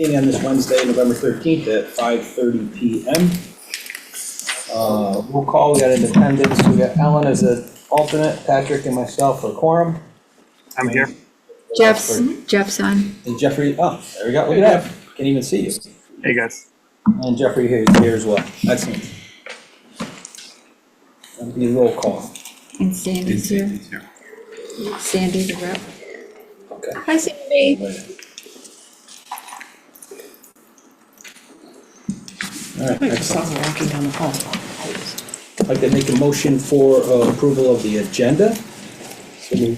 Meeting on this Wednesday, November 13th at 5:30 PM. Roll call, we got independents, we got Ellen as an alternate, Patrick and myself for quorum. I'm here. Jeff's on. And Jeffrey, oh, there we go, look at that, can't even see you. Hey guys. And Jeffrey here as well, excellent. That'll be a roll call. And Sandy's here. Sandy the rep. Okay. Hi, Sandy. All right, I excellent. saw her walking down the hall. I'd like to make a motion for approval of the agenda. Second.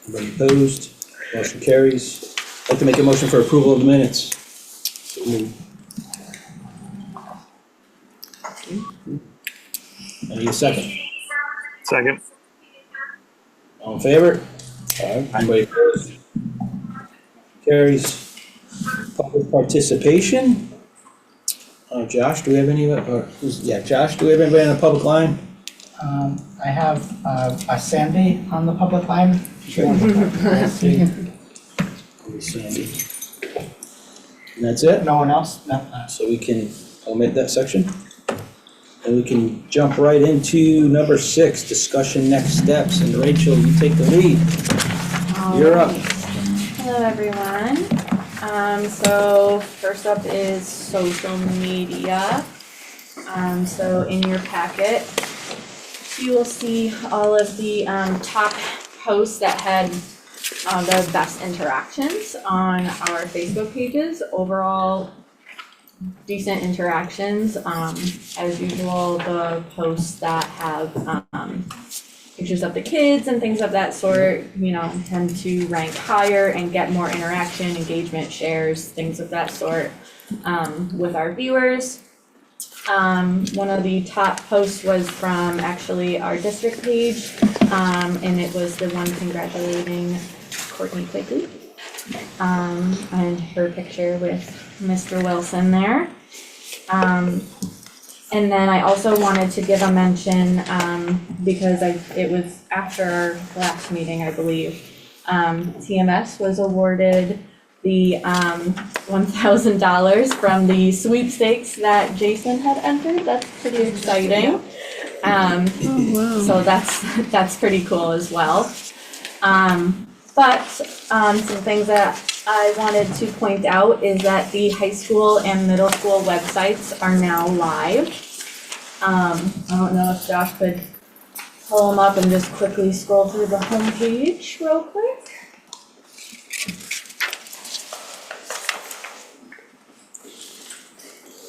Anybody opposed? Motion carries. I'd like to make a motion for approval of the minutes. I need a second. Second. All in favor? Aye. Anybody opposed? Carries. Public participation. Josh, do we have any, Josh, do we have anybody on the public line? I have a Sandy on the public line. Sandy. And that's it? No one else? No. So we can omit that section. And we can jump right into number 6, discussion next steps. And Rachel, you take the lead. You're up. Hello, everyone. So first up is social media. So in your packet, you will see all of the top posts that had the best interactions on our Facebook pages. Overall, decent interactions. As usual, the posts that have pictures of the kids and things of that sort, tend to rank higher and get more interaction, engagement, shares, things of that sort with our viewers. One of the top posts was from actually our district page, and it was the one congratulating Courtney Quigley, and her picture with Mr. Wilson there. And then I also wanted to give a mention, because it was after our last meeting, I believe, TMS was awarded the $1,000 from the sweepstakes that Jason had entered. That's pretty exciting. So that's pretty cool as well. But some things that I wanted to point out is that the high school and middle school websites are now live. I don't know if Josh could pull them up and just quickly scroll through the homepage real quick.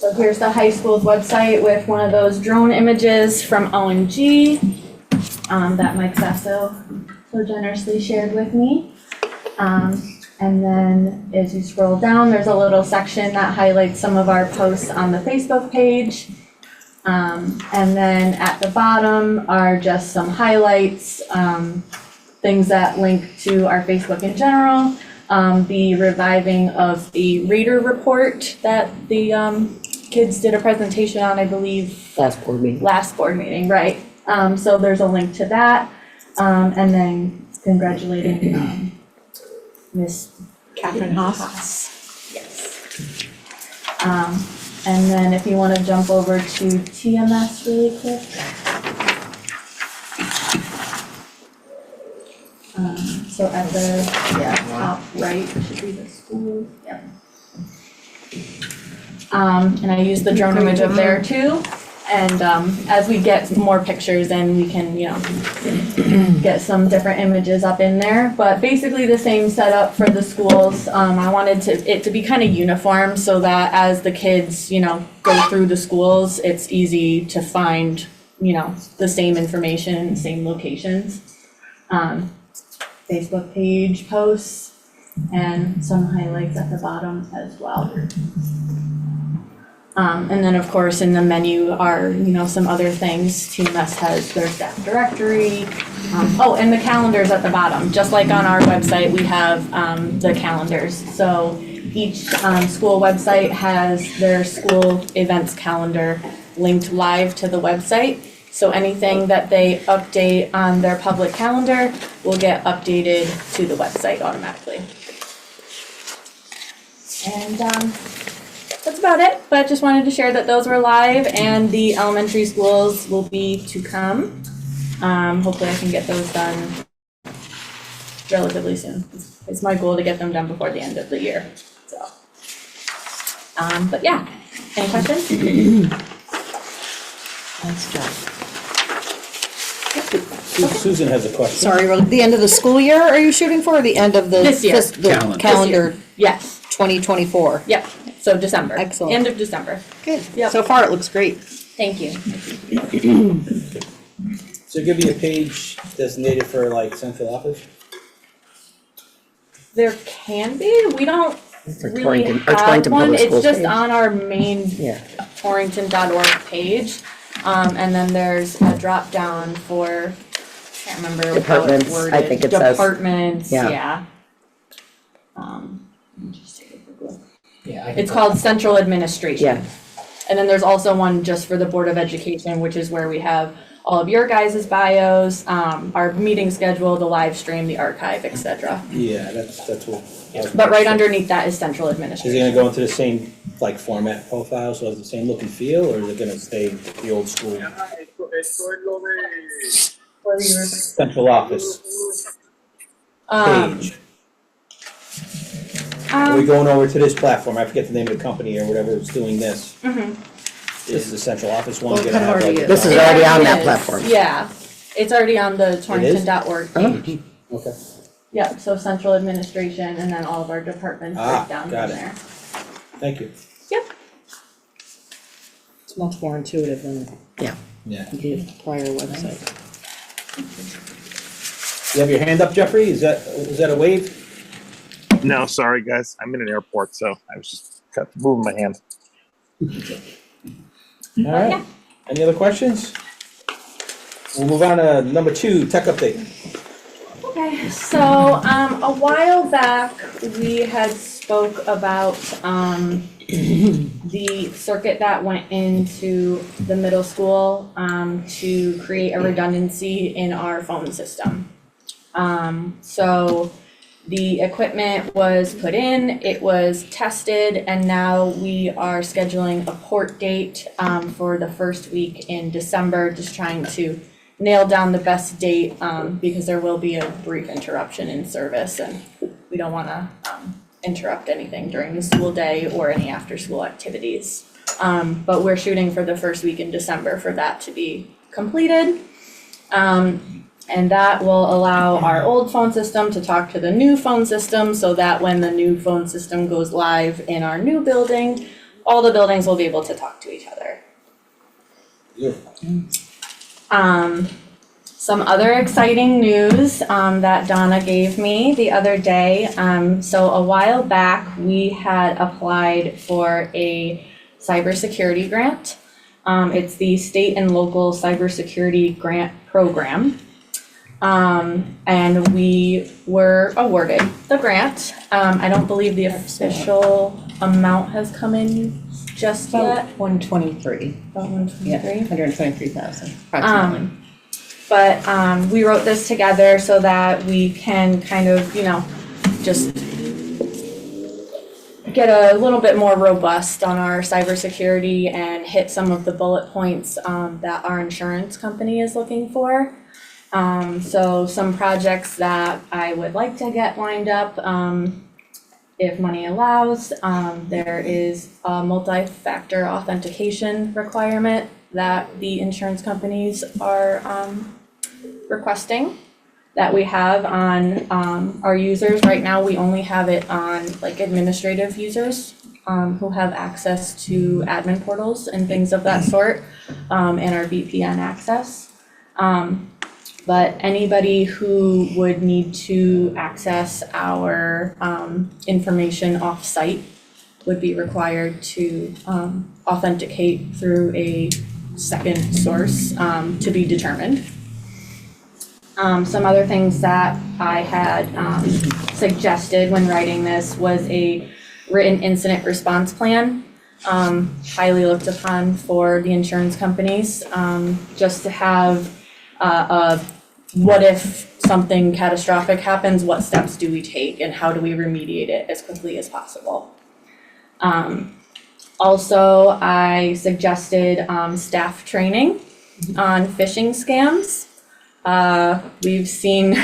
So here's the high school's website with one of those drone images from ONG that Mike Sasso so generously shared with me. And then as you scroll down, there's a little section that highlights some of our posts on the Facebook page. And then at the bottom are just some highlights, things that link to our Facebook in general. The reviving of the Raider report that the kids did a presentation on, I believe. Last board meeting. Last board meeting, right. So there's a link to that. And then congratulating Miss Catherine Haas. Yes. And then if you want to jump over to TMS really quick. So at the top right should be the school. Yep. And I use the drone image up there too. And as we get more pictures in, we can, get some different images up in there. But basically the same setup for the schools. I wanted it to be kind of uniform so that as the kids, go through the schools, it's easy to find, the same information, same locations. Facebook page posts and some highlights at the bottom as well. And then of course in the menu are, some other things. TMS has their staff directory. And the calendars at the bottom. Just like on our website, we have the calendars. So each school website has their school events calendar linked live to the website. So anything that they update on their public calendar will get updated to the website automatically. And that's about it, but just wanted to share that those were live and the elementary schools will be to come. Hopefully I can get those done relatively soon. It's my goal to get them done before the end of the year, so. But yeah, any questions? Nice job. Susan has a question. Sorry, the end of the school year are you shooting for, or the end of the? This year. the Calendar. calendar Yes, 2024? yep, so December. Excellent. End of December. Good. Yep. So far, it looks great. Thank you. So give me a page designated for like central office? There can be, we don't Or really Torrington- or have Torrington one, Public it's Schools just page. on our main Yeah. torrington.org page. And then there's a drop down for, I can't remember how it's Departments, worded. I think it says. Departments, Yeah. yeah. Let me just take a quick look. Yeah, I can It's called Central Administration. Yeah. And then there's also one just for the Board of Education, which is where we have all of your guys' bios, our meeting schedule, the live stream, the archive, et cetera. Yeah, that's what. But right underneath that is Central Is Administration. it gonna go into the same like format profile, so it's the same look and feel, or is it gonna stay the old school central office Um, page? Are we um, going over to this platform? I forget the name of the company or whatever is doing this. mhm. Is the central office one Well, it gonna have already like? is. This is It already on that is. platform. Yeah, it's already on the torrington.org page. Okay. Yep, so Central Administration and then all of our departments Ah, break down got from it. there. Thank you. It's much more intuitive than Yeah. the prior website. You have your hand up, Jeffrey? Is that a wave? No, sorry, guys. I'm in an airport, so I was just moving my hand. All right. Any other questions? We'll move on to number 2, tech update. Okay, so, a while back, we had spoke about, the circuit that went into the middle school, to create a redundancy in our phone system. So the equipment was put in, it was tested, and now we are scheduling a port date, for the first week in December, just trying to nail down the best date, because there will be a brief interruption in service, and we don't wanna, interrupt anything during the school day or any after-school activities. But we're shooting for the first week in December for that to be completed. And that will allow our old phone system to talk to the new phone system, so that when the new phone system goes live in our new building, all the buildings will be able to talk to each other. Beautiful. Some other exciting news that Donna gave me the other day. So a while back, we had applied for a cybersecurity grant. It's the state and local cybersecurity grant program. And we were awarded the grant. I don't believe the official amount has come in just yet. About 123. About 123. 123,000 approximately. But we wrote this together so that we can kind of, just get a little bit more robust on our cybersecurity and hit some of the bullet points that our insurance company is looking for. So some projects that I would like to get lined up, if money allows, there is a multi-factor authentication requirement that the insurance companies are requesting that we have on our users. Right now, we only have it on like administrative users who have access to admin portals and things of that sort, and our VPN access. But anybody who would need to access our information off-site would be required to authenticate through a second source to be determined. Some other things that I had suggested when writing this was a written incident response plan. highly looked upon for the insurance companies, just to have what if something catastrophic happens, what steps do we take and how do we remediate it as quickly as possible? Also, I suggested staff training on phishing scams. We've seen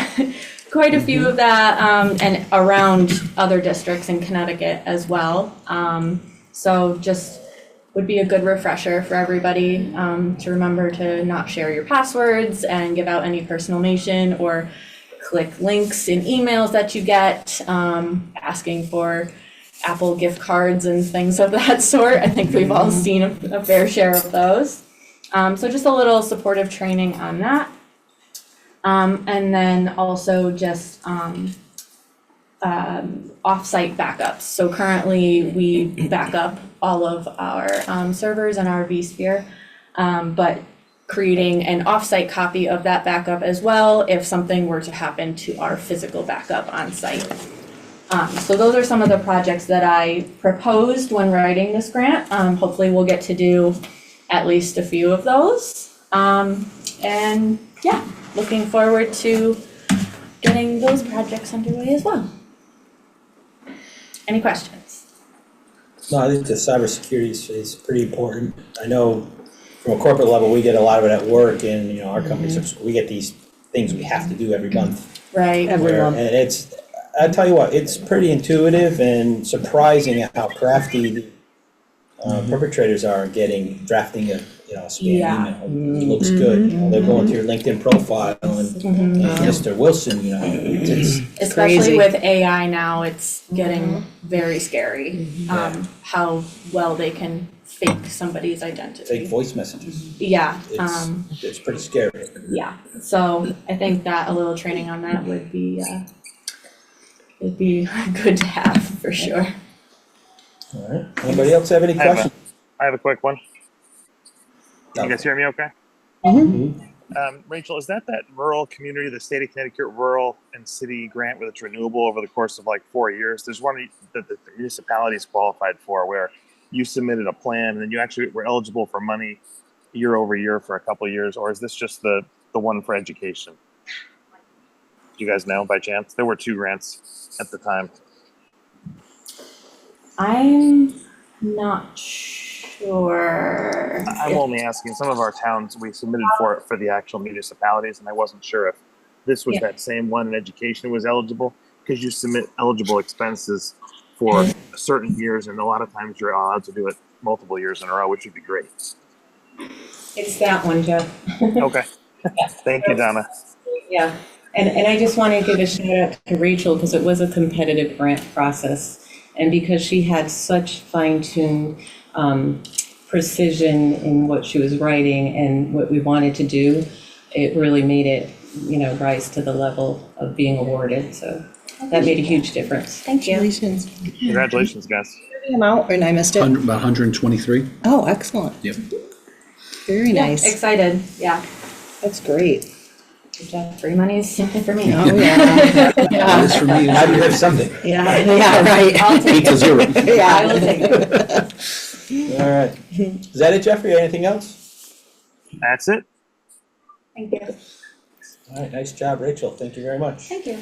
quite a few of that, and around other districts in Connecticut as well. So just would be a good refresher for everybody, to remember to not share your passwords and give out any personal information or click links in emails that you get, asking for Apple gift cards and things of that sort. I think we've all seen a fair share of those. So just a little supportive training on that. And then also just off-site backups. So currently we back up all of our servers and our vSphere, but creating an off-site copy of that backup as well if something were to happen to our physical backup on site. So those are some of the projects that I proposed when writing this grant. Hopefully we'll get to do at least a few of those. And yeah, looking forward to getting those projects underway as well. Any questions? No, I think the cybersecurity is pretty important. I know from a corporate level, we get a lot of it at work, and, you know, our companies, we get these things we have to do every month. Right. And it's, I tell you what, it's pretty intuitive and surprising at how crafty perpetrators are drafting a spam email. It looks good. You know, they're going to your LinkedIn profile and Mr. Wilson, you know, it's Especially crazy. with AI now, it's getting very scary, how well they can fake somebody's identity. fake voice messages. Yeah, It's pretty scary. yeah, so I think that a little training on that would be good to have for sure. All right. Anybody else have any questions? I have a quick one. No. You guys hear me okay? Rachel, is that rural community, the state of Connecticut rural and city grant where it's renewable over the course of like 4 years? There's one that the municipalities qualified for where you submitted a plan and then you actually were eligible for money year over year for a couple of years, or is this just the one for education? Do you guys know by chance? There were 2 grants at the time. I'm not sure. I'm only asking, some of our towns, we submitted for it for the actual municipalities, and I wasn't sure if this was that same one in education was eligible, because you submit eligible expenses for certain years, and a lot of times you're allowed to do it multiple years in a row, which would be great. It's that one, Jeff. Okay. Thank you, Donna. Yeah, and I just want to give a shout out to Rachel because it was a competitive grant process. And because she had such fine-tuned precision in what she was writing and what we wanted to do, it really made it, rise to the level of being awarded. So that made a huge difference. Thank you. Congratulations. Congratulations, guys. The amount, and I missed it. About 123. Oh, excellent. Yep. Very Yeah, nice. excited, yeah. That's great. Good job. Free money's for me. Oh, yeah. That Yeah, is for me. How do you have something? yeah, right. I'll take Eight to zero. I Yeah. will take it. All right. Is that it, Jeffrey? Anything else? That's it. Thank you. All right, nice job, Rachel. Thank you very much. Thank you.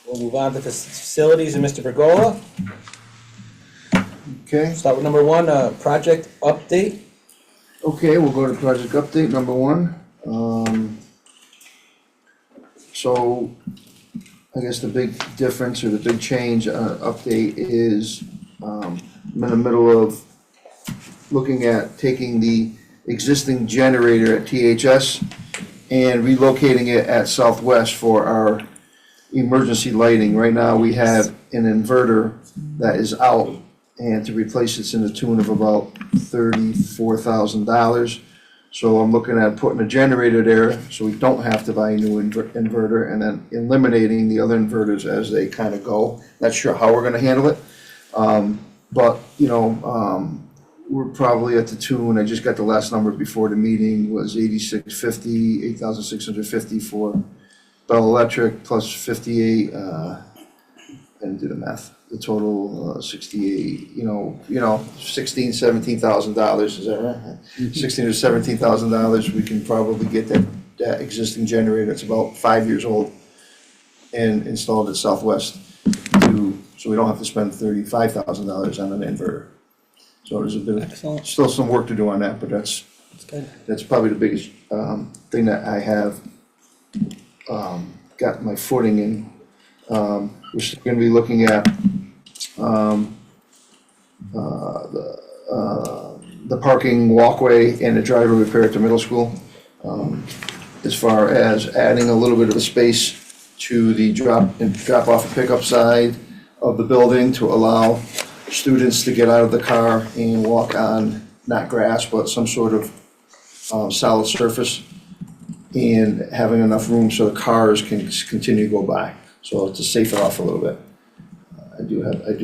We'll move on to facilities and Mr. Pergola. Okay, Start with number 1, project update. okay, we'll go to project update number 1. So I guess the big difference or the big change, update is, I'm in the middle of looking at taking the existing generator at THS and relocating it at Southwest for our emergency lighting. Right now, we have an inverter that is out, and to replace it's in the tune of about $34,000. So I'm looking at putting a generator there, so we don't have to buy a new inverter, and then eliminating the other inverters as they kind of go. Not sure how we're gonna handle it. But, we're probably at the tune, I just got the last number before the meeting, was 8,650 for Bell Electric, plus 58, and do the math. The total, 68, $17,000, is that right? $16,000 or $17,000, we can probably get that existing generator, it's about 5 years old, and installed at Southwest so we don't have to spend $35,000 on an inverter. So there's a bit of, Excellent. still some work to do on that, but that's good. That's probably the biggest thing that I have got my footing in. We're still gonna be looking at the parking walkway and the driveway repair at the middle school. As far as adding a little bit of a space to the drop off and pickup side of the building to allow students to get out of the car and walk on, not grass, but some sort of solid surface, and having enough room so the cars can continue to go by, so to safe it off a little bit. I do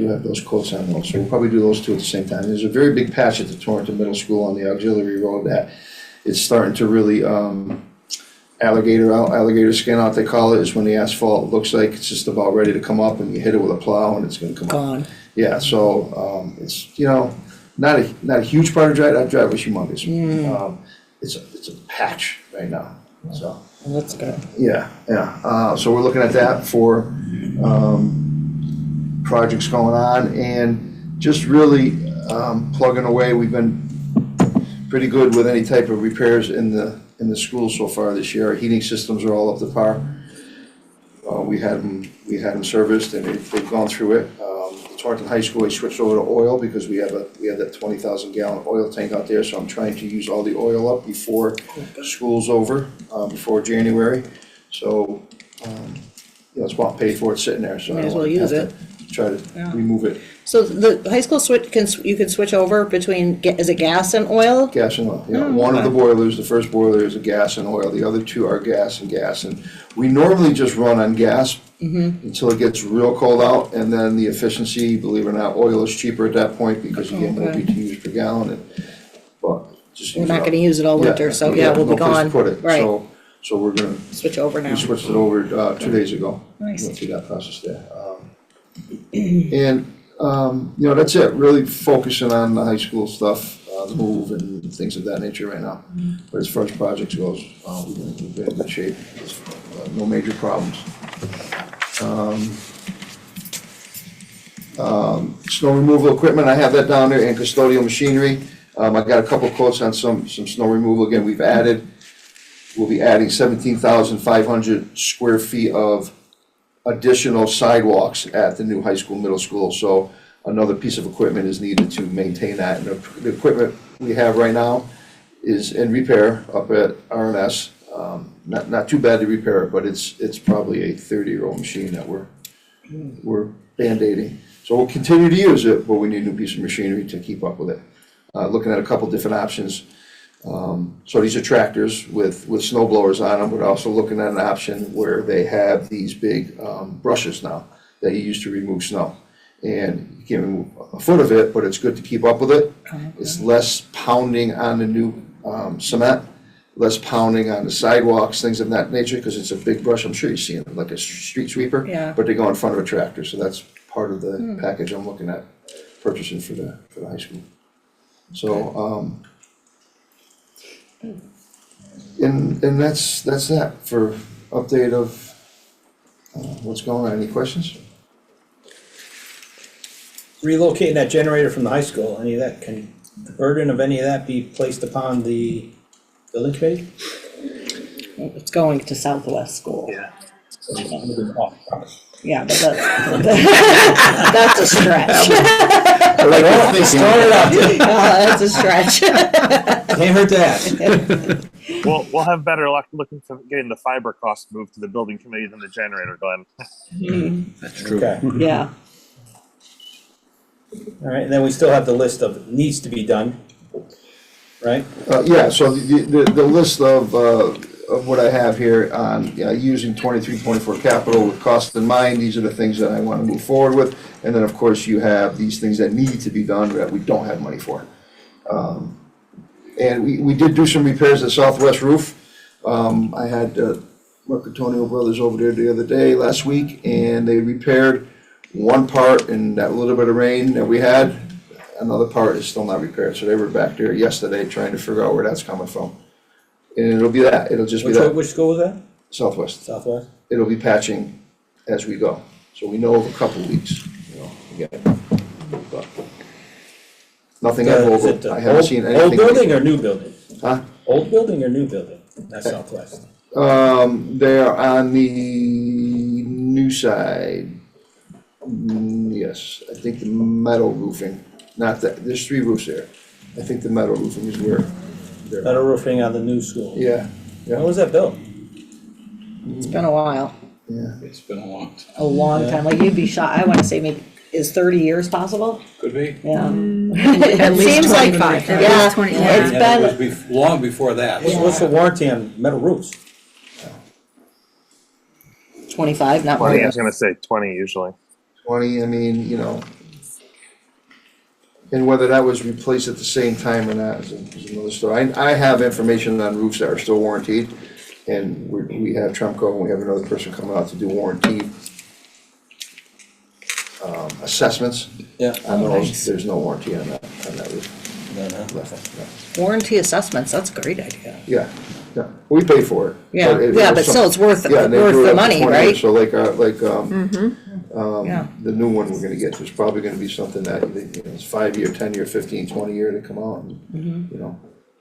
have those quotes on those, so we'll probably do those two at the same time. There's a very big patch at the Torrington Middle School on the auxiliary road that is starting to really alligator skin out, they call it, is when the asphalt looks like it's just about ready to come up and you hit it with a plow and it's gonna come up. Gone. Yeah, so, it's, not a huge part of drive, that drive was humongous. It's a patch right now, so, That's good. yeah. So we're looking at that for, projects going on, and just really, plugging away. We've been pretty good with any type of repairs in the school so far this year. Our heating systems are all up to par. We had them serviced, and they've gone through it. Torrington High School, I switched over to oil because we have that 20,000 gallon oil tank out there, so I'm trying to use all the oil up before school's over, before January. So, it's well paid for, it's sitting there, so I Might don't as well wanna use have it. to try to Yeah. remove it. So the high school you can switch over between, is it gas and oil? Gas and oil, yeah. Oh, One of the okay. boilers, the first boiler is a gas and oil, the other two are gas. And we normally just run on gas until it gets real cold out, and then the efficiency, believe it or not, oil is cheaper at that point because you get more Okay. BTUs per gallon, but just We're use not it gonna up. use it all winter, so yeah, we'll be no place to gone. put it. Right, So we're gonna, switch over now. we switched it over, 2 days ago. Nice. Went through that process there. And, that's it, really focusing on the high school stuff, the move and things of that nature right now. But as far as projects goes, we've been in good shape, no major problems. Snow removal equipment, I have that down there, and custodial machinery. I got a couple quotes on some snow removal. Again, we'll be adding 17,500 square feet of additional sidewalks at the new high school, middle school. So another piece of equipment is needed to maintain that. And the equipment we have right now is in repair up at RNS. Not too bad to repair it, but it's probably a 30-year-old machine that we're Band-Aiding. So we'll continue to use it, but we need a new piece of machinery to keep up with it. Looking at a couple different options. So these are tractors with snow blowers on them. We're also looking at an option where they have these big brushes now that you use to remove snow. And you can remove a foot of it, but it's good to keep up with it. It's less pounding on the new cement, less pounding on the sidewalks, things of that nature, because it's a big brush. I'm sure you've seen it, like a street sweeper. Yeah. But they go in front of a tractor, so that's part of the package I'm looking at purchasing for the high school. So, and that's that for update of what's going on. Any questions? Relocating that generator from the high school, any of that, can the burden of any of that be placed upon the building committee? It's going to Southwest School. Yeah. Yeah, but that's a stretch. Start it out there. That's a stretch. Can't hurt to ask. We'll have better luck looking for getting the fiber cost moved to the building committee than the generator, Glenn. That's true. Okay, Yeah, all right, and then we still have the list of needs to be done, right? Yeah, so the list of what I have here on using 23-24 capital with cost in mind, these are the things that I want to move forward with. And then, of course, you have these things that need to be done that we don't have money for. And we did do some repairs at Southwest roof. I had Marcantonio Brothers over there the other day, last week, and they repaired one part in that little bit of rain that we had, another part is still not repaired, so they were back there yesterday trying to figure out where that's coming from. And it'll be that, it'll just be that, Which school was that? Southwest, Southwest? it'll be patching as we go, so we know of a couple of weeks, again. But nothing at Is it all, the I haven't seen anything. Old building or new building? Huh? Old building or new building? That's Southwest. They're on the new side. Yes, I think the metal roofing, not that, there's 3 roofs there. I think the metal roofing is where they're. Metal roofing on the new school. Yeah, When was that built? It's been a while, yeah. It's been a long time. a long time, like you'd be shocked, I wanna say maybe, is 30 years possible? Could be. Yeah. At It least seems like, 25, at yeah, least 20, it's And it been, was long before that. What's the warranty on metal roofs? 25, not 20, I more. was gonna say 20 usually. 20, I mean, and whether that was replaced at the same time or not is another story. I have information on roofs that are still warranted, and we have Tremco, and we have another person coming out to do warranty assessments. Yeah. On Oh, those, nice. there's no warranty on that roof. No. Warranty assessments, that's a great idea. Yeah, yeah, we pay for it. Yeah, it yeah, was but still, it's worth, Yeah, and they do worth it the up to money, 20 right? years. So Yeah. the new one we're gonna get, there's probably gonna be something that, it's 5-year, 10-year, 15, 20-year to come out and,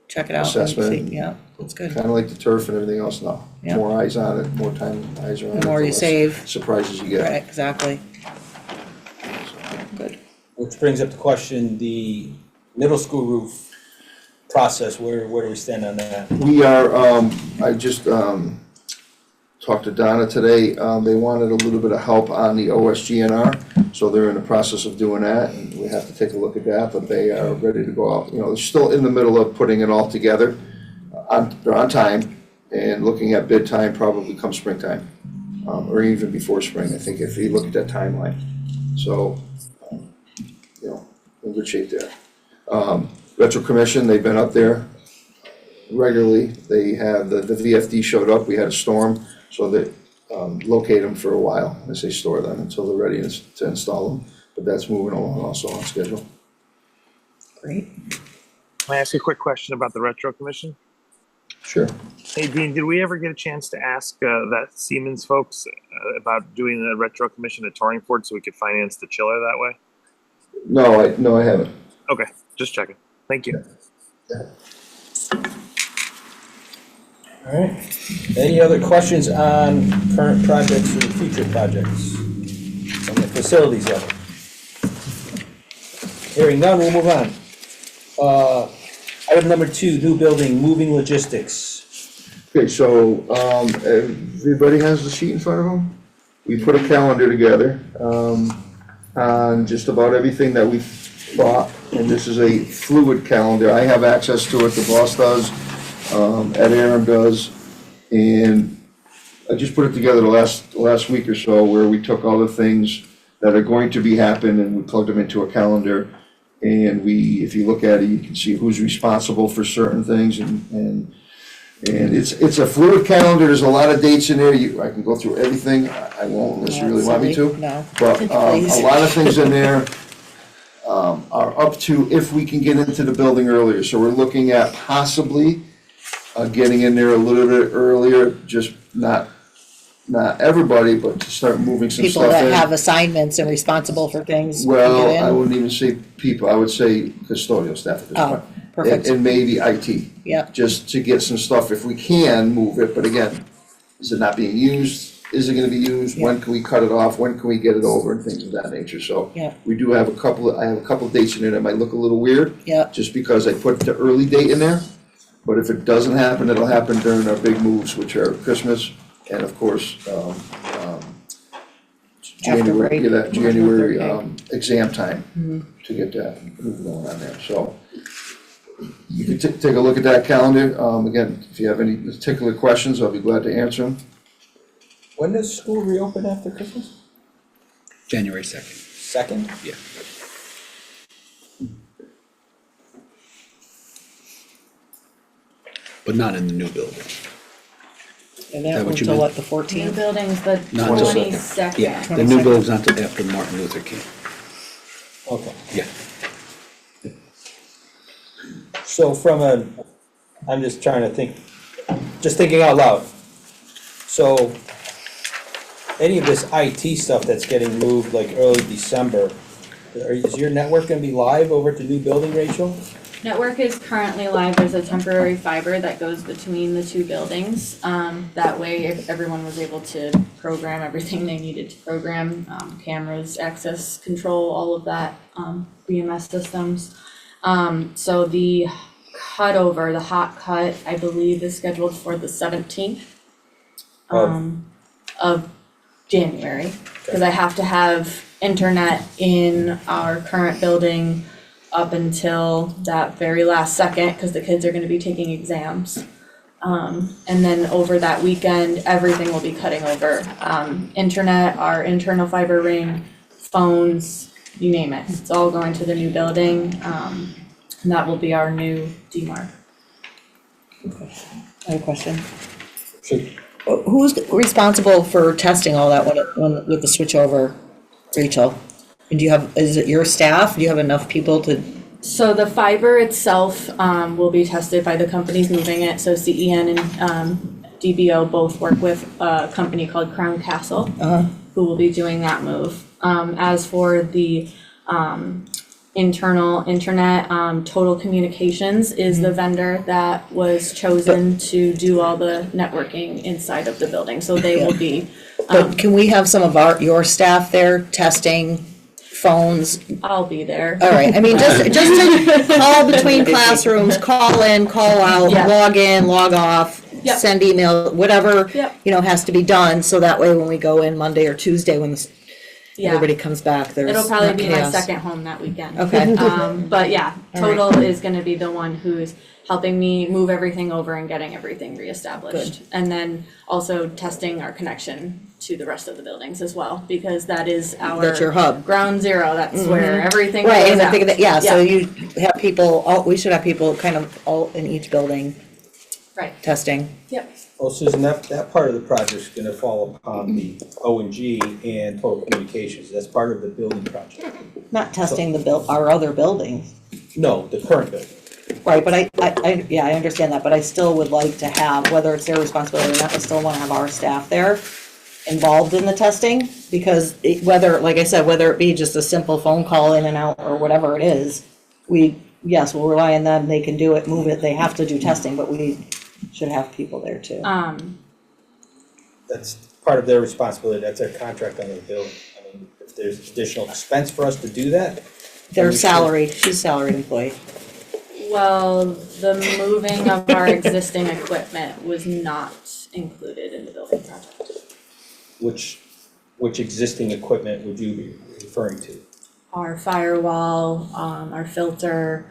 Check it out and Assessment. see, yeah, that's good. kinda like the turf and everything else now. Yeah. More eyes on it, more time, eyes are on it. The more you less save. Surprises you Right, get. exactly. Good. Which brings up the question, the middle school roof process, where do we stand on that? We are, I just, talked to Donna today, they wanted a little bit of help on the OSGNR, so they're in the process of doing that, and we have to take a look at that, but they are ready to go out, they're still in the middle of putting it all together. They're on time, and looking at bid time probably come springtime, or even before spring, I think, if you look at that timeline. So, in good shape there. Retro Commission, they've been up there regularly. They have, the VFD showed up, we had a storm, so they locate them for a while, as they store them until they're ready to install them. But that's moving along also on schedule. Great. Can I ask you a quick question about the Retro Commission? Sure. Hey, Dean, did we ever get a chance to ask that Siemens folks about doing the Retro Commission at Torringford so we could finance the chiller that way? No, I haven't. Okay, just checking. Thank you. All right. Any other questions on current projects or future projects on the facilities level? Hearing none, we'll move on. Item number 2, new building, moving logistics. Okay, so, everybody has the sheet in front of them? We put a calendar together, on just about everything that we bought, and this is a fluid calendar. I have access to it, the boss does, Ed Aram does, and I just put it together the last week or so, where we took all the things that are going to be happen, and we plugged them into a calendar. And if you look at it, you can see who's responsible for certain things, and it's a fluid calendar, there's a lot of dates in there, I can go through everything, I won't unless you really want me to. No. But, Please. a lot of things in there, are up to if we can get into the building earlier, so we're looking at possibly, getting in there a little bit earlier, just not everybody, but to start moving some People stuff in. that have assignments and responsible for things. can Well, get I in. wouldn't even say people, I would say custodial staff at this Oh, point. perfect. And maybe IT. Yep. Just to get some stuff, if we can move it, but again, is it not being used? Is it gonna be used? When can we cut it off? When can we get it over and things of that nature, so. Yeah. We do have I have a couple of dates in there that might look a little weird. Yep. Just because I put the early date in there. But if it doesn't happen, it'll happen during our big moves, which are Christmas and of course, January, break. yeah, that January, Okay. exam time to get that move going on there, so. You can take a look at that calendar, again, if you have any particular questions, I'll be glad to answer them. When does school reopen after Christmas? January 2nd. 2nd? Yeah. But not in the new building. And that that what went you till meant? what, the New 14th? building's the Not just- 22nd. Yeah, the new building's not till after Martin Luther King. Okay. Yeah. So I'm just trying to think, just thinking out loud. So any of this IT stuff that's getting moved like early December, is your network gonna be live over at the new building, Rachel? Network is currently live. There's a temporary fiber that goes between the two buildings. That way, if everyone was able to program everything they needed to program, cameras, access control, all of that, BMS systems. So the cutover, the hot cut, I believe is scheduled for the 17th of January. Because I have to have internet in our current building up until that very last second, because the kids are gonna be taking exams. And then over that weekend, everything will be cutting over. Internet, our internal fiber ring, phones, you name it. It's all going to the new building. And that will be our new DMARC. I have a question. So Who's responsible for testing all that when with the switchover, Rachel? And is it your staff? Do you have enough people to? So the fiber itself will be tested by the companies moving it. So CEN and DBO both work with a company called Crown Castle, who will be doing that move. As for the internal internet, Total Communications is the vendor that was chosen to do all the networking inside of the building. So they will be, But can we have some of your staff there testing phones? I'll be there. All right, I mean, just to call between classrooms, call in, call out, Yeah. log in, log off, Yep. send email, whatever, Yep. has to be done, so that way when we go in Monday or Tuesday, when Yeah. everybody comes back, there's It'll probably not be my chaos. second home that weekend. Okay. But yeah, All right. Total is gonna be the one who's helping me move everything over and getting everything reestablished. And then also testing our connection to the rest of the buildings as well, because that is our That's your hub. ground zero, that's where everything Right, goes and I out. think that, yeah, so Yeah. you have people, we should have people kind of all in each building Right, testing. yep. Well, Susan, that part of the project's gonna fall upon the O&G and Total Communications, that's part of the building project. Not testing our other buildings. No, the current building. Right, but I understand that, but I still would like to have, whether it's their responsibility or not, I still wanna have our staff there involved in the testing, because whether, like I said, whether it be just a simple phone call in and out or whatever it is, yes, we'll rely on them, they can do it, move it, they have to do testing, but we should have people there too. That's part of their responsibility, that's their contract under the building. I mean, if there's additional expense for us to do that. Their we should- salary, she's salaried employee. Well, the moving of our existing equipment was not included in the building project. Which existing equipment would you be referring to? Our firewall, our filter,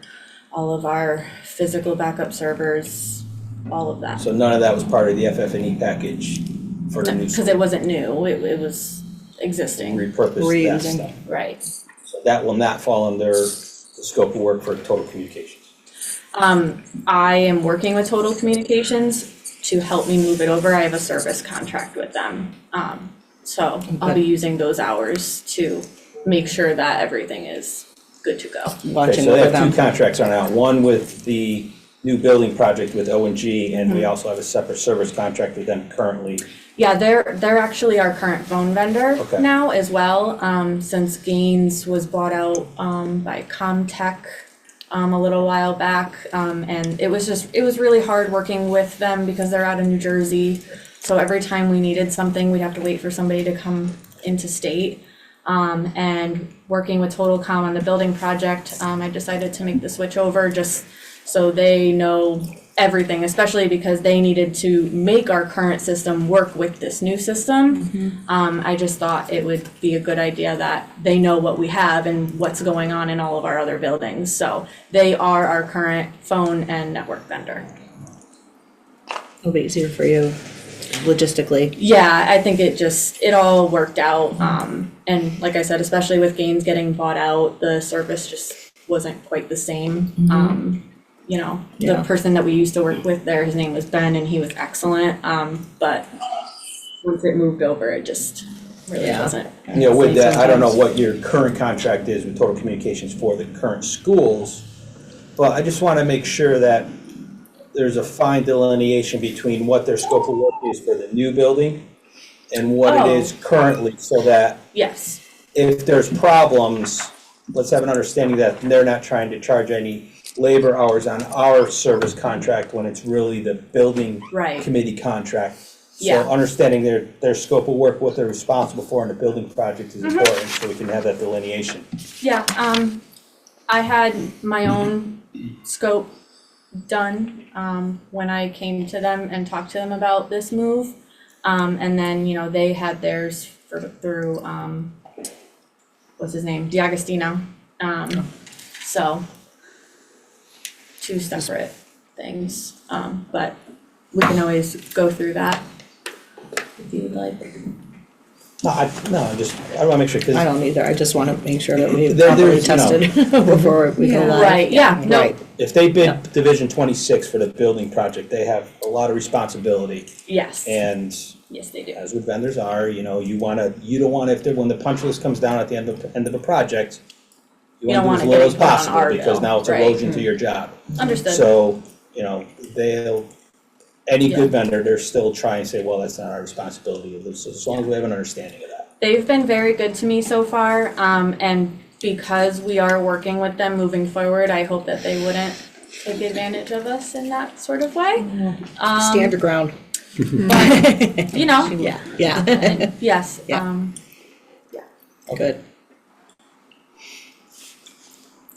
all of our physical backup servers, all of that. So none of that was part of the FF&E package for the new Because school? it wasn't new, it was existing, Repurpose that Reusing. stuff. right. So that will not fall under the scope of work for Total Communications. I am working with Total Communications to help me move it over. I have a service contract with them. So I'll be using those hours to make sure that everything is good to go. Okay, Watching so they over have two them. contracts on now, one with the new building project with O&G, and we also have a separate service contract with them currently. Yeah, they're actually our current phone vendor Okay. now as well, since Gaines was bought out by Comtech a little while back. And it was really hard working with them because they're out of New Jersey. So every time we needed something, we'd have to wait for somebody to come into state. And working with Total Com on the building project, I decided to make the switch over just so they know everything, especially because they needed to make our current system work with this new system. I just thought it would be a good idea that they know what we have and what's going on in all of our other buildings. So they are our current phone and network vendor. It'll be easier for you logistically. Yeah, I think it all worked out. And like I said, especially with Gaines getting bought out, the service just wasn't quite the same. you know, Yeah. the person that we used to work with there, his name was Ben and he was excellent, but once it moved over, it just really Yeah. wasn't. You know, with that, I don't know Sometimes. what your current contract is with Total Communications for the current schools, but I just want to make sure that there's a fine delineation between what their scope of work is for the new building and what Oh. it is currently, so that Yes, if there's problems, let's have an understanding that they're not trying to charge any labor hours on our service contract when it's really the building right, committee contract. So Yeah. understanding their scope of work, what they're responsible for in the building project is important, so we can have that delineation. yeah, I had my own scope done, when I came to them and talked to them about this move. And then, you know, they had theirs through, what's his name, D'Agostino, so two separate things, but we can always go through that if you'd like. No, I wanna make sure, I because don't either, I just wanna make sure that we There- properly there's, you know- tested before we go Yeah. live. Right, yeah, no, Right, if they Yeah. bid Division 26 for the building project, they have a lot of responsibility. yes, And yes, they do. as with vendors are, you know, you don't want, when the punch list comes down at the end of a project, you You don't wanna do as wanna little get as it put on possible, our because bill, now it's right. erosion to your job. Understood, So, you know, any Yeah. good vendor, they're still trying to say, well, that's not our responsibility, so as long as we have an understanding of that. they've been very good to me so far, and because we are working with them moving forward, I hope that they wouldn't take advantage of us in that sort of way. stand your ground. But, you know, Yeah, yeah, and yes, Yeah. good.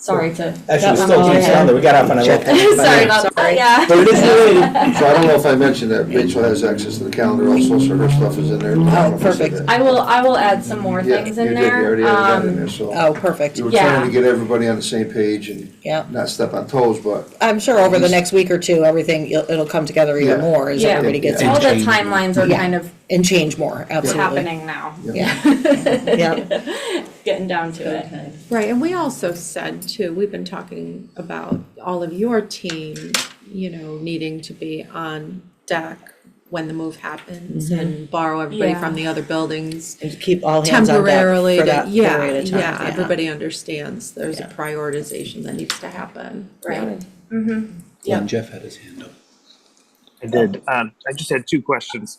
sorry to. Actually, got still my- keeps down there, we got off on a little. Sorry about that, yeah. But it is related. So I don't know if I mentioned that Rachel has access to the calendar also, so her stuff is in there. Oh, perfect. I will add some more Yeah, things you in did, you there. already added that in there, so. Oh, perfect, We were Yeah. trying to get everybody on the same page and yeah. not step on toes, but I'm sure over the next week or two, everything, it'll come together even Yeah. more as Yeah. everybody gets All in the timelines are Yeah. kind of and change more, absolutely. happening now. Yeah, yeah, Getting down to it. Okay. Right, and we also said too, we've been talking about all of your team, you know, needing to be on deck when the move happens and borrow everybody Yeah. from the other buildings and keep all hands on deck temporarily for to, that period of time, yeah, everybody understands there's a Yeah. prioritization that needs to happen. Right. Mm-hmm. Glenn Jeff had his hand up. I did. I just had two questions.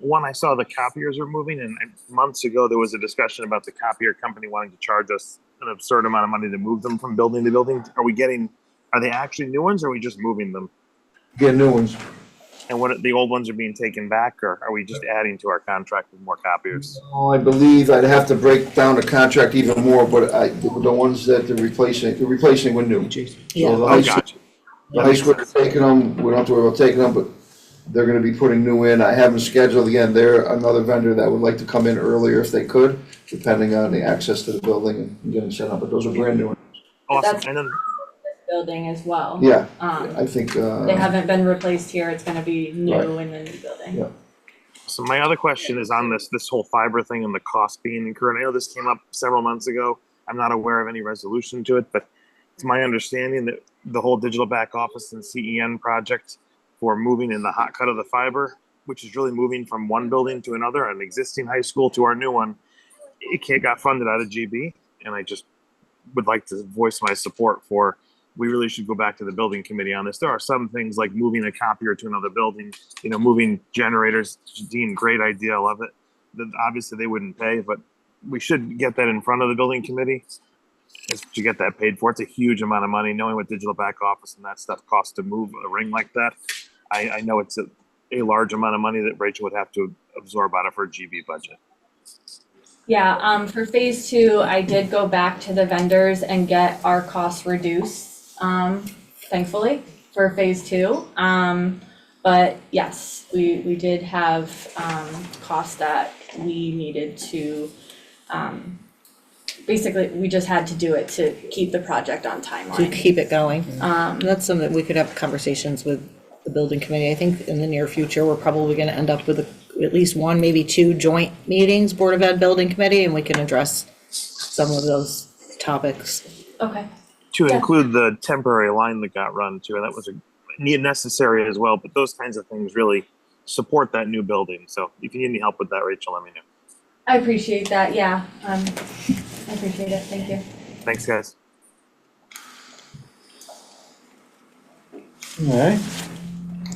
One, I saw the copiers were moving, and months ago there was a discussion about the copier company wanting to charge us an absurd amount of money to move them from building to building. Are they actually new ones, or are we just moving them? get new ones. And the old ones are being taken back, or are we just adding to our contract with more copiers? Oh, I believe I'd have to break down the contract even more, but the ones that they're replacing with new. So yeah. the Oh, high school- gotcha. The high school are taking them, we don't have to worry about taking them, but they're gonna be putting new in. I have them scheduled again. They're another vendor that would like to come in earlier if they could, depending on the access to the building and get them set up, but those are brand new. Awesome. That's- And then Building as well. Yeah, Um, I think, they haven't been replaced here, it's gonna be new Right. in the new building. Yeah. So my other question is on this whole fiber thing and the cost being incurred. I know this came up several months ago. I'm not aware of any resolution to it, but it's my understanding that the whole digital back office and CEN project for moving in the hot cut of the fiber, which is really moving from one building to another, an existing high school to our new one, it got funded out of GB, and I just would like to voice my support for. We really should go back to the building committee on this. There are some things like moving a copier to another building, moving generators. Dean, great idea, I love it. Then obviously they wouldn't pay, but we should get that in front of the building committee to get that paid for. It's a huge amount of money, knowing what digital back office and that stuff costs to move a ring like that. I know it's a large amount of money that Rachel would have to absorb out of her GB budget. Yeah, for phase two, I did go back to the vendors and get our costs reduced, thankfully, for phase two. But yes, we did have, costs that we needed to, basically, we just had to do it to keep the project on To timeline. keep it going. Um, That's something we could have conversations with the building committee. I think in the near future, we're probably gonna end up with at least one, maybe two joint meetings, Board of Ed Building Committee, and we can address some of those topics. okay, to Yeah. include the temporary line that got run too, and that was necessary as well. But those kinds of things really support that new building. So if you need any help with that, Rachel, let me know. I appreciate that, yeah, I appreciate it, thank you. Thanks, guys. All right.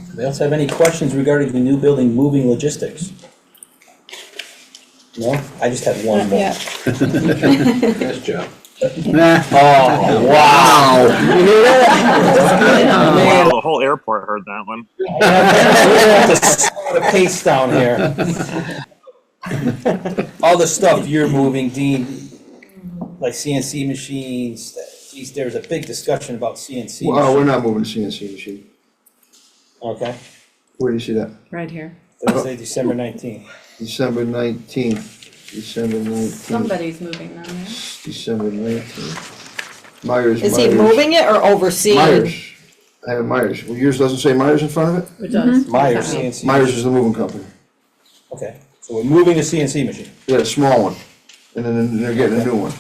Anybody else have any questions regarding the new building moving logistics? No? I just have one more. Nice job. Oh, wow. You hear that? Wow, the whole airport heard that one. The pace down here. All the stuff you're moving, Dean, like CNC machines, geez, there's a big discussion about CNC. Well, we're not moving the CNC machine. Okay, Where do you see that? Right here. Thursday, December 19th. December 19th. Somebody's moving down there. December 19th. Myers. Is he Myers. moving it or overseeing? Myers. I have Myers. Well, yours doesn't say Myers in front of it? It does. Myers CNC. Myers is the moving company. Okay, so we're moving a CNC machine. Yeah, a small one. And then they're getting a new one.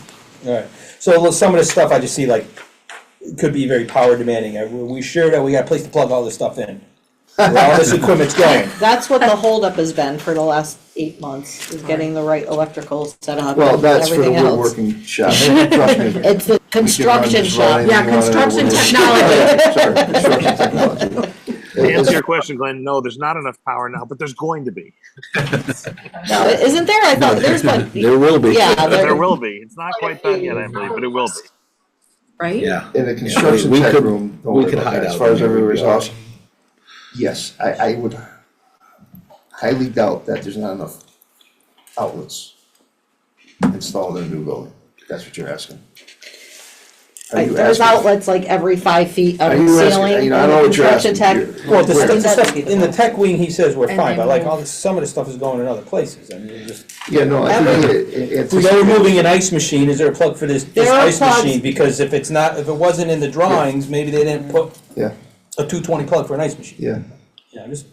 All right, so some of the stuff I just see like, it could be very power demanding. Are we sure that we got a place to plug all this stuff in? Where all this equipment's going? That's what the holdup has been for the last 8 months, is getting the right electrical set up Well, and that's for the everything else. woodworking shop. Trust me. It's the construction shop. Yeah, construction Sorry, construction technology. To answer your question, Glenn, no, there's not enough power now, but there's going to be. No, isn't there? I thought there's one. There will be. Yeah, There will be. It's not quite done yet, I believe, but it will be. Right? Yeah. In the construction we tech could- room, don't we worry could about hide that. As out far as in there, everywhere's we'd be all else, yes, I would highly doubt that there's not enough outlets installed in a new building. If that's what you're asking. Are you There's asking- outlets like every 5 feet Are of the you asking, ceiling. you know, I know what you're Construction asking. tech. Well, the Where? stuff, in the tech wing, he says we're And fine, they but like move. all this, some of the stuff is going in other places. I mean, just. Yeah, no, I think If we go moving an ice machine, is there a plug for this There are ice plugs. machine? Because if it's not, if it wasn't in the drawings, maybe they didn't put Yeah. a 220 plug for an ice machine. Yeah, Yeah, just,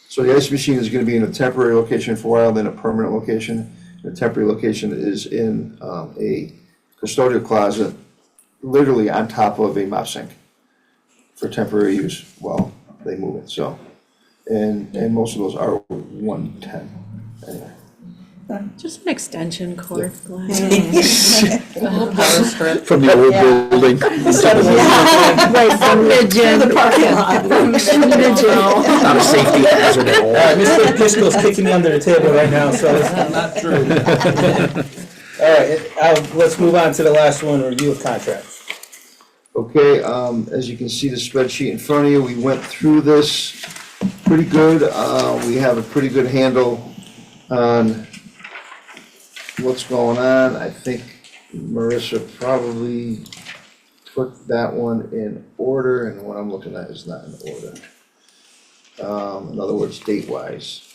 so the ice machine is gonna be in a temporary location for a while, then a permanent location. The temporary location is in, a custodial closet, literally on top of a mop sink for temporary use while they move it, so. And most of those are 110, anyway. Just an extension cord, Glenn. The whole power strip. From the old Yeah. building. Right, from the parking lot. Not a safety hazard at all right, Mr. Pisco's kicking me under the table right now, so it's not true. All right, let's move on to the last one, review of contracts. Okay, as you can see the spreadsheet in front of you, we went through this pretty good. We have a pretty good handle on what's going on. I think Marissa probably put that one in order, and what I'm looking at is not in order. In other words, date-wise.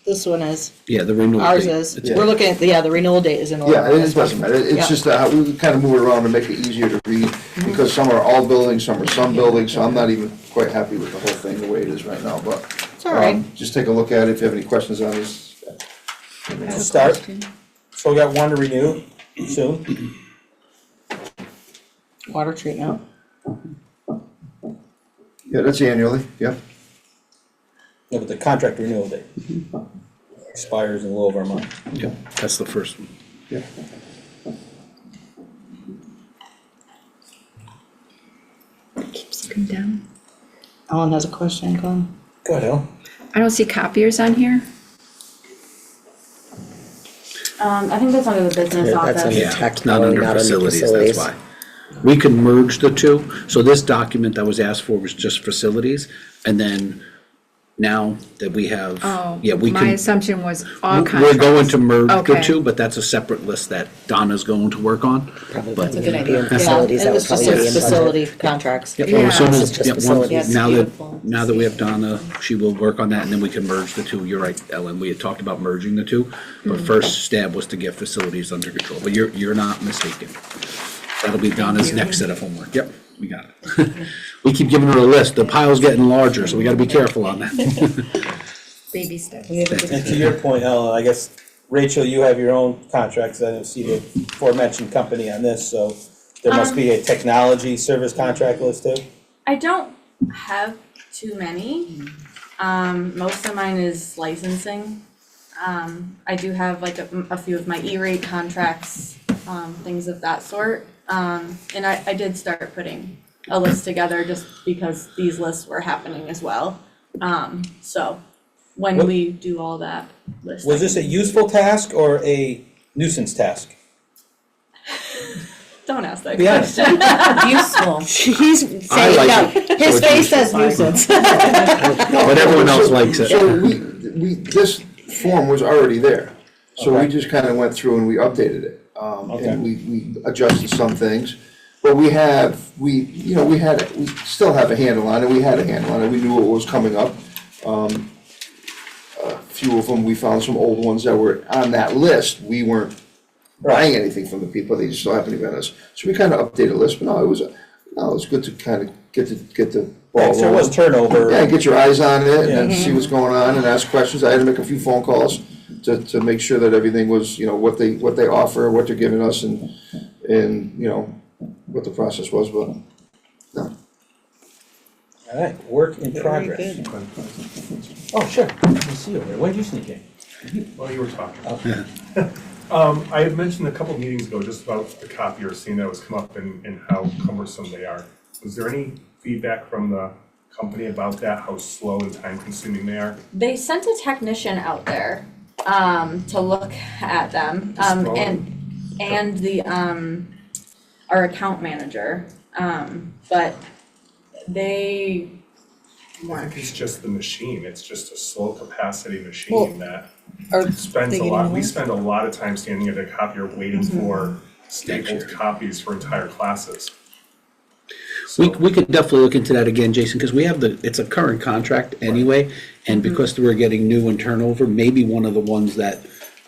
This one is, Yeah, the renewal. ours date. is, It's- Yeah. we're looking at, the renewal date is in order. Yeah, it doesn't matter, it's Yeah. just, we kind of move it around to make it easier to read, because some are all buildings, some are some buildings, so I'm not even quite happy with the whole thing the way it is right now, but. It's all right. Just take a look at it, if you have any questions on this. To start, so we got one to renew soon. Water treatment. Yeah, that's annually, yeah. Yeah, but the contract renewal date expires in a little over a month. Yeah, that's the first one. Yeah. Keeps looking down. Ellen has a question, Glenn. Go ahead, Al. I don't see copiers on here. I think that's under the business office. Yeah, it's not under facilities, that's why. We can merge the two, so this document that was asked for was just facilities, and then now that we have, Oh, yeah, we my can. assumption was all We're contracts. going to merge the Okay. two, but that's a separate list that Donna's going to work on. But That's a good idea. Yeah, Facilities, that and would it's just probably be a in budget. facility contracts. Yep, well, as soon Yeah. as, It's just yeah, facilities. now Beautiful. that we have Donna, she will work on that, and then we can merge the two. You're right, Ellen, we had talked about merging the two, but first stab was to get facilities under control, but you're not mistaken. That'll be Donna's next set of homework. Yep, we got it. We keep giving her a list. The pile's getting larger, so we gotta be careful on that. Baby steps. And to your point, Ellen, I guess, Rachel, you have your own contracts, I don't see the aforementioned company on this, so There must be a technology service contract list too? I don't have too many. Most of mine is licensing. I do have like a few of my E-rate contracts, things of that sort. And I did start putting a list together just because these lists were happening as well. So when What- we do all that list. Was this a useful task or a nuisance task? Don't ask that Be honest. question. Useful. He's I saying, like no, it. his So it's face says useful. nuisance. But everyone else likes it. So this form was already there, so we Okay. just kind of went through and we updated it. Okay. And we adjusted some things, but we still have a handle on it, we had a handle on it, we knew what was coming up. A few of them, we found some old ones that were on that list, we weren't buying anything from the people, they just so happened to be on us. So we kind of updated the list, but no, it was good to kind of get the ball So it was rolling. turnover. Yeah, get your eyes on it Yeah. and see what's going on and ask questions. I had to make a few phone calls to make sure that everything was, what they offer, what they're giving us and, what the process was, but no. All right, work in progress. Oh, sure. Let me see you over there. When did you sneak in? Well, you were talking. Oh. I had mentioned a couple meetings ago just about the copier, seeing that was come up and how cumbersome they are. Was there any feedback from the company about that, how slow and time consuming they are? They sent a technician out there, to look at them, and the, our account manager, but they I weren't. think it's just the machine, it's just a slow capacity Well, machine that Are spends they a lot, getting we more? spend a lot of time standing at a copier waiting for stapled copies for entire classes. We So- could definitely look into that again, Jason, because we have it's a current contract anyway, and because we're getting new and turnover, maybe one of the ones that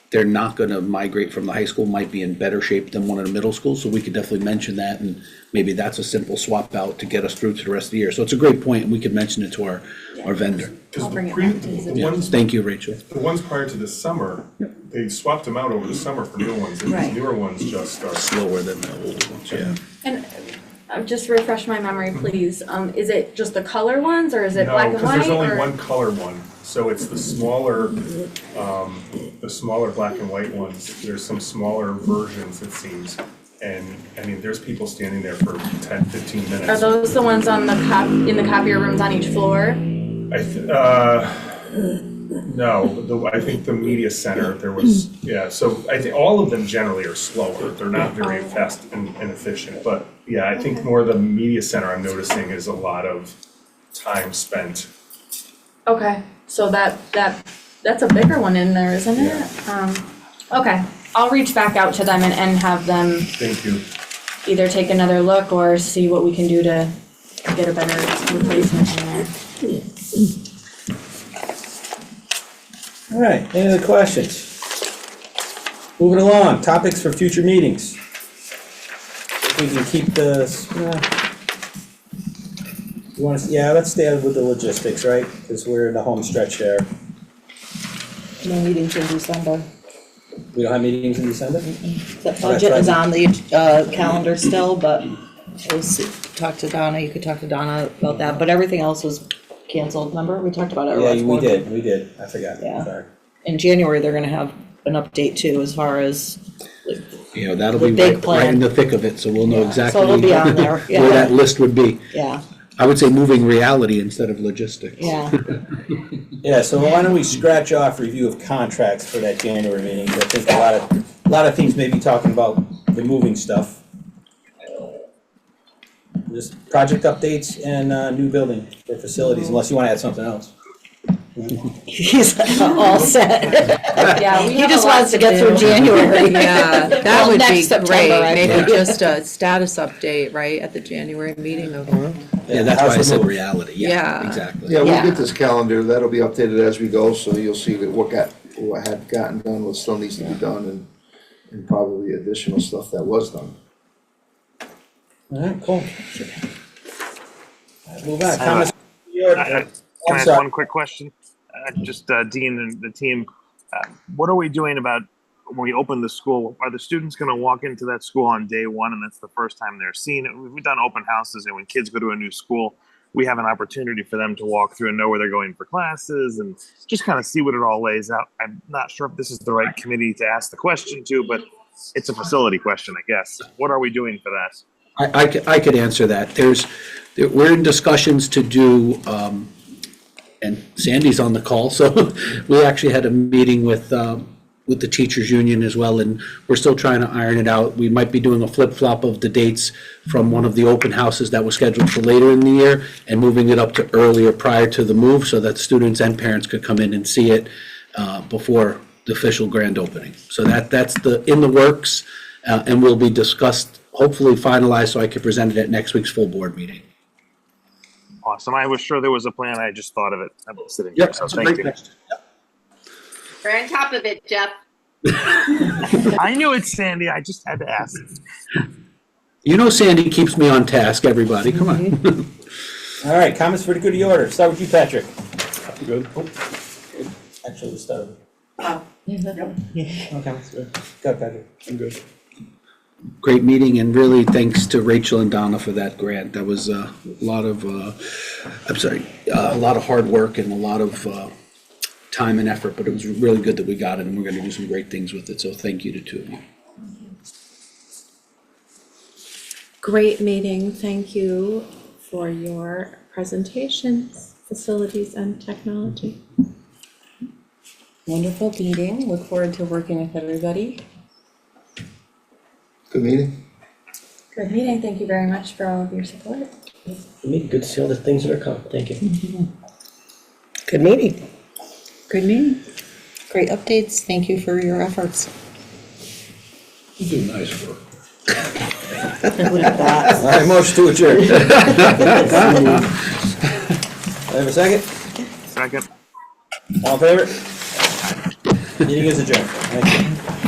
they're not gonna migrate from the high school might be in better shape than one of the middle schools, so we could definitely mention that, and maybe that's a simple swap out to get us through to the rest of the year. So it's a great point, and we could mention it to our vendor. Cause I'll the bring it pre, back to his the Yeah, ones, thank you, Rachel. the ones prior to this summer, they swapped them out over the summer for new ones, and Right. these newer ones just are. Slower than the older ones, yeah. And just refresh my memory, please. Is it just the color ones or is it black and No, white? because there's only or- one color one, so it's the smaller black and white ones. There's some smaller versions, it seems. And, I mean, there's people standing there for 10, 15 minutes. Are those the ones on the in the copier rooms on each floor? No, I think the media center, there was, yeah, so I think all of them generally are slower. They're not very fast and efficient, but yeah, I think more the media center I'm noticing is a lot of time spent. Okay, so that's a bigger one in there, isn't it? Okay, I'll reach back out to them and have them Thank you. either take another look or see what we can do to get a better replacement in there. All right, any other questions? Moving along, topics for future meetings. If we can keep this, you want to, yeah, let's stay with the logistics, right? Because we're in the home stretch there. No meetings in December. We don't have meetings in December? The budget is on the calendar still, but we'll see, talk to Donna, you could talk to Donna about that, but everything else was canceled, remember? We talked about it Yeah, last we did, I forgot, Yeah. sorry. In January, they're gonna have an update too, as far as, You know, that'll The be big right plan. in the thick of it, so we'll know Yeah, so exactly it'll be on there, where yeah. that list would be. yeah, I would say moving reality instead of logistics. yeah. Yeah, so why don't we scratch off review of contracts for that January meeting? I think a lot of things may be talking about the moving stuff. Just project updates and new building for facilities, unless you want to add something else. He's all set. Yeah, we He have a just lot wants to get through do. January. Yeah, that Well, would be next September, I great, maybe think. just a status update, right, at the January meeting of, Yeah, that's how's why I the said move? reality, Yeah. yeah, exactly. Yeah, we'll Yeah. get this calendar, that'll be updated as we go, so you'll see that what had gotten done, what still needs to be done, and probably additional stuff that was done. All right, cool. Move on, comments? Can I'm I ask sorry. one quick question? Just Dean and the team, what are we doing about when we open the school, are the students going to walk into that school on day one and that's the first time they're seeing it? We've done open houses, and when kids go to a new school, we have an opportunity for them to walk through and know where they're going for classes and just kind of see what it all lays out. I'm not sure if this is the right committee to ask the question to, but it's a facility question, I guess. What are we doing for that? I could answer that. We're in discussions to do, and Sandy's on the call, so we actually had a meeting with the teachers union as well, and we're still trying to iron it out. We might be doing a flip-flop of the dates from one of the open houses that was scheduled for later in the year and moving it up to earlier prior to the move so that students and parents could come in and see it before the official grand opening. So that's in the works, and will be discussed, hopefully finalized, so I can present it at next week's full board meeting. Awesome. I was sure there was a plan. I just thought of it. I'm sitting here, so thank you. We're on top of it, Jeff. I knew it's Sandy. I just had to ask. You know Sandy keeps me on task, everybody. Come on. All right, comments for the good of the order. Start with you, Patrick. Good. Actually, we'll start with. Okay. Go, Patrick. I'm good. Great meeting, and really thanks to Rachel and Donna for that grant. That was a lot of, a lot of hard work and a lot of time and effort, but it was really good that we got it, and we're gonna do some great things with it, so thank you to two of you. Great meeting. Thank you for your presentations, facilities and technology. Wonderful meeting. Look forward to working with everybody. Good meeting. Good meeting. Thank you very much for all of your support. Good to see all the things that are coming. Thank you. Good meeting. Good meeting. Great updates. Thank you for your efforts. You do nice work. Look at that. All right, motion to adjourn. I have a second? Second. All in favor? Meeting is adjourned. Thank you.